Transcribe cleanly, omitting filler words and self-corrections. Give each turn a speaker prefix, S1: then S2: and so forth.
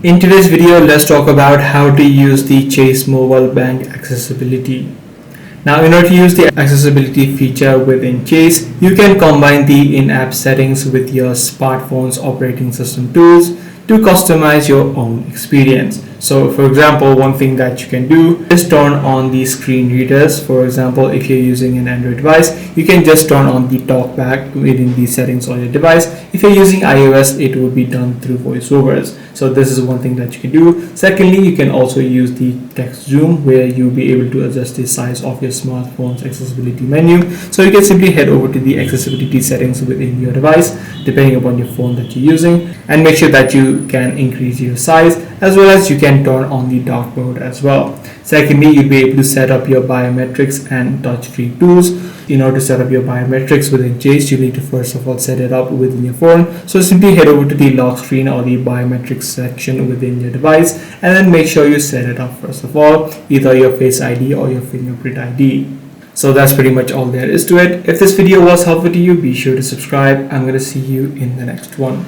S1: In today's video, let's talk about how to use the Chase Mobile Bank accessibility. Now, in order to use the accessibility feature within Chase, you can combine the in-app settings with your smartphone's operating system tools to customize your own experience. So for example, one thing that you can do is turn on the screen readers. For example, if you're using an Android device, you can just turn on the TalkBack within the settings on your device. If you're using iOS, it will be done through VoiceOvers. So this is one thing that you can do. Secondly, you can also use the text zoom, where you'll be able to adjust the size of your smartphone's accessibility menu. So you can simply head over to the accessibility settings within your device, depending upon your phone that you're using, and make sure that you can increase your size, as well as you can turn on the dark mode as well. Secondly, you'll be able to set up your biometrics and touch-free tools. In order to set up your biometrics within Chase, you need to first of all set it up within your phone. So simply head over to the lock screen or the biometrics section within your device, and then make sure you set it up first of all, either your Face ID or your fingerprint ID. So that's pretty much all there is to it. If this video was helpful to you, be sure to subscribe. I'm going to see you in the next one.